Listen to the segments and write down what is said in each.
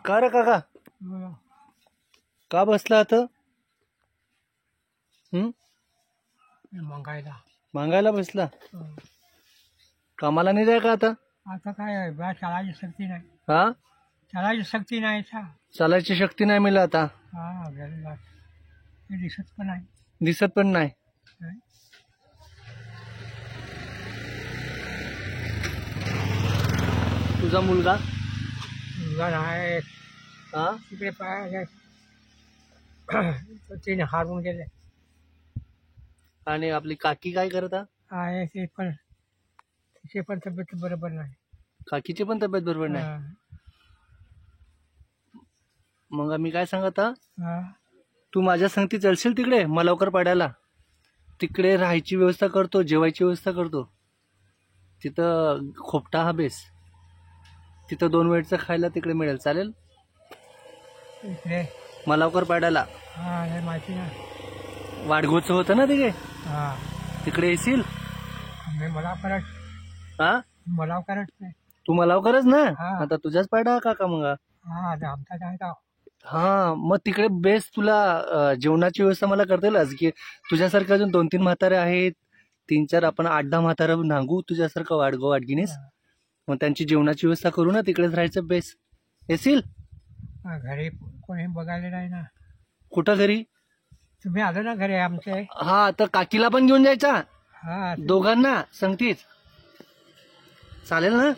का रे काका का बसला आता? मंगायला मागायला बसला? कामाला नाही जाय का आता? आता काय बा चालायची शक्ती नाही. हा चालायची शक्ती नाही. चालायची शक्ती नाही मिळत आता. हा गरीब ते दिसत पण नाही. दिसत पण नाही. नाही. तुझा मुलगा मुलगा आहे हा तिकडे पाय तिने हारून गेले. आणि आपली काकी काय करता? आहे ते पण तिचे पण तब्येत बरोबर नाही. काकीची पण तब्येत बरोबर नाही. हा. मग मी काय सांगत हा? हा. तू माझ्या संगती चलशील तिकडे मला लवकर पाड्याला? तिकडे राहायची व्यवस्था करतो, जेवायची व्यवस्था करतो. तिथं खोपटा हा बेस. तिथं 2 वेळचं खायला तिकडे मिळेल. चालेल? इकडे मला लवकर पाड्याला हा हे माहिती नाही. वाढगोचं होतं ना तिकडे, हा तिकडे येशील? मी मला करत हा मला करत नाही. तू मला लवकरच ना. हा. आता तुझ्याच पाडा काका मग. हा आता आमचा काय गाव. हा मग तिकडे बेस तुला जेवणाची व्यवस्था मला करता येईल की? तुझ्यासारखं अजून 2-3 म्हातारे आहेत, 3-4 आपण 8-10 म्हातारे नांगू तुझ्यासारखं वाडगीनीस. मग त्यांची जेवणाची व्यवस्था करू ना, तिकडेच राहायचं बेस. येशील? घरी कोणी बघायला नाही ना. कुठं घरी? तुम्ही आलो ना घरी आमचे. हा तर काकीला पण घेऊन जायचा, हा दोघांना संगतीच. चालेल ना?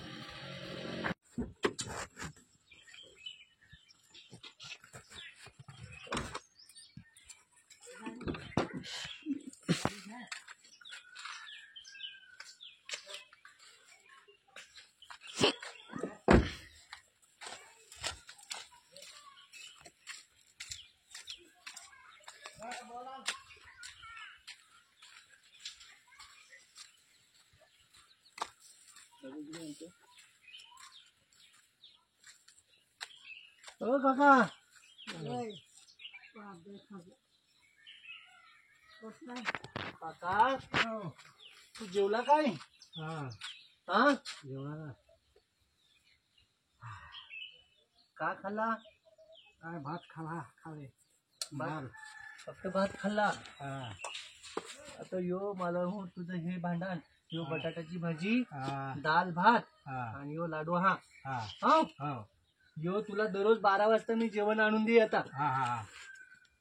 ओ काका काका तू जेवला काय? हा जेवणाला का खाल्ला? काय भात खाले. फक्त भात खाल्ला? हा आता यो मला हो तुझं हे भांडण. यो बटाट्याची भाजी, हा दाल भात हा आणि यो लाडू. हा हा हा हा यो तुला दररोज 12 वाजता मी जेवण आणून दे. आता हा हा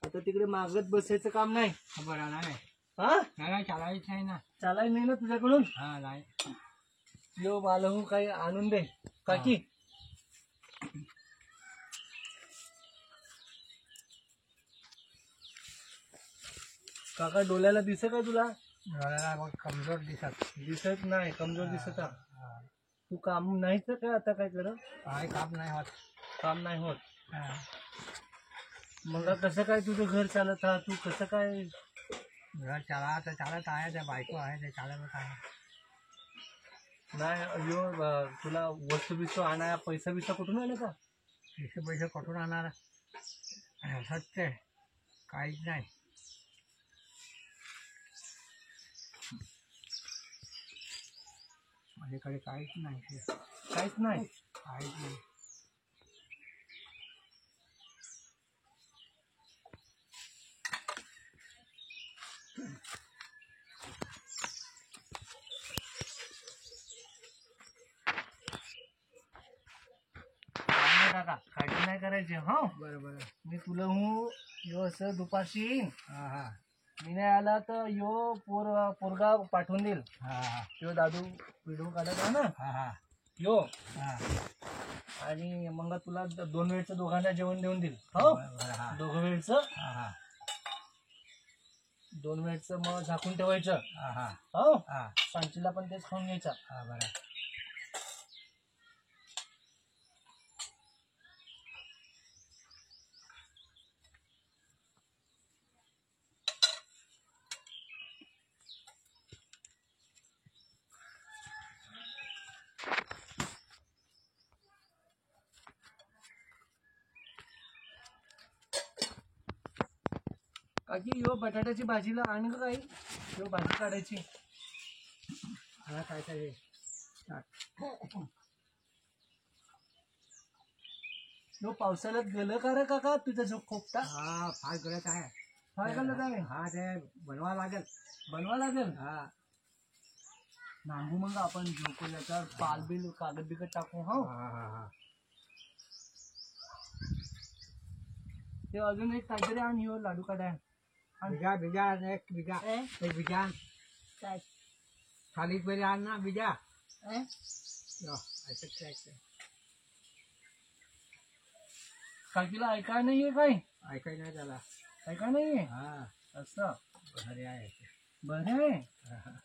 आता तिकडे मागत बसायचं काम नाही. खबर नाही. हा नाही चालायचं नाही ना. चालाय नाही ना तुझ्याकडून? हा नाही. यो मला हो काही आणून दे काकी. काका डोळ्याला दिसत का तुला? कमजोर दिसत नाही. कमजोर दिसत. हा. तू काम नाहीच का आता? काय कर काय काम नाही होत. काम नाही होत. हा. मग कसं काय तुझं घर चालत हा? तू कसं काय? घर चालत आहे. त्या बायको आहे ते चालत आहे. नाही यो तुला वस्तू बिस्तू आणा पैसा बिसा कुठून आला का? पैसे कुठून आणणार? सत्य काहीच नाही. माझ्याकडे काहीच नाही. काहीच नाही. काहीच नाही. काका काळजी नाही करायची. हा बरं. मी तुला हो यो असं दुपारशी येईन. हा हा मी नाही आला तर यो पोरगा पाठवून देईल. हा हा यो दादू व्हिडिओ काढत आहे ना हा हा यो. हा आणि मग तुला 2 वेळचं दोघांना जेवण देऊन देईल. हो हा 2 वेळचं. हा हा 2 वेळचं मग झाकून ठेवायचं. हा हा हो हा सांचीला पण तेच खाऊन घ्यायचं. हा बरं. काकी यो बटाट्याची भाजीला आणि का काही यो भाजी काढायची. हा काय तो पावसाळ्यात गेलं का रे काका तुझा जो खोपटा हा फार गरज आहे. फार गलत आहे. हा ते बनवा लागेल. बनवा लागेल. हा नांगू मग आपण झोपून याच्यावर पाल बिल कागद बिगद टाकू. हा हा हा हा ते अजून एक काहीतरी आणि हो लाडू काढाय. बिजा बिजा एक बिजा एक बिजा काय खाली पहिले आण ना बिजा. अं? काकीला ऐकाय नाहीये काय? ऐकाय नाही त्याला. ऐकाय नाहीये हा असं. भारी आहे. बरं आहे. हा, हा.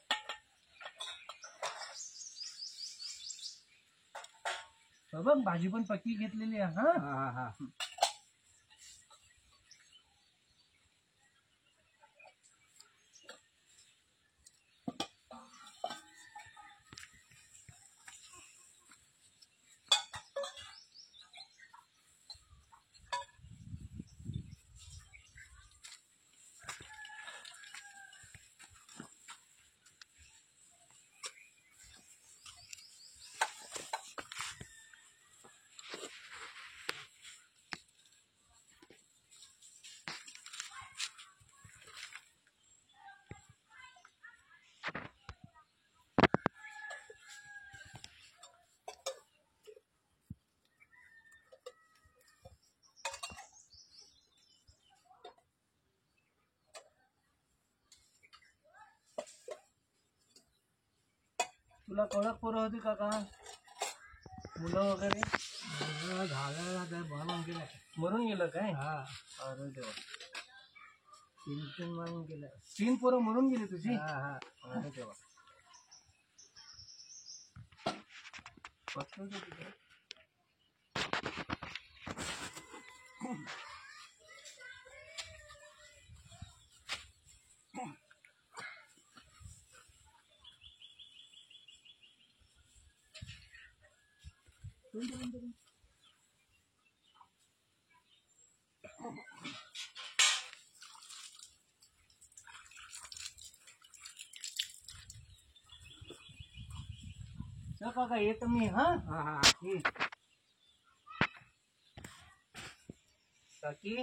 बघ भाजी पण पक्की घेतलेली आहे. हा हा हा हा तुला कडक पोरं होती काका मुलं वगैरे झालं ते बनवून गेलं. मरून गेलं काय? हा अरे देवा. तीन तीन बनवून गेलं. 3 पोरं मरून गेली तुझी. हा हा अरे देवा. पटकन जा तिकडे. चल काका येतो मी. हा हा हा ये. काकी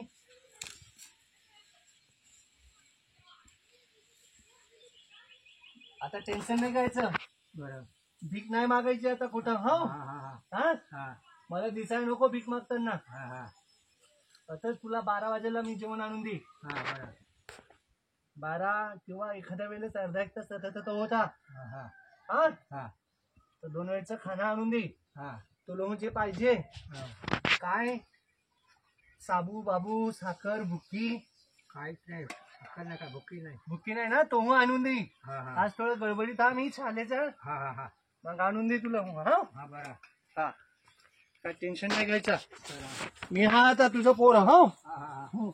आता टेन्शन नाही घ्यायचं. बरं. भीक नाही मागायची आता कुठं. हा हो हा हा हा हा मला दिसाय नको भीक मागताना. हा हा आता तुला 12 वाजेला मी जेवण आणून दे. हा बरं. 12 किंवा एखाद्या वेळेस अर्धा एक तास तो होता. हा हा हा हा तर 2 वेळचं खाणं आणून दे. हा तुला जे पाहिजे हा काय साबू बाबू साखर बुक्की. काहीच नाही. अक्कल नाही का भुकी नाही. बुक्की नाही ना तो आणून दे. हा हा आज थोडं गडबडीत हा मी शाळेचं. हा हा हा मग आणून दे तुला. हा हा बरं. हा काय टेन्शन नाही घ्यायचं. चला. मी हा आता तुझं पोर. हो हा हा हा हो.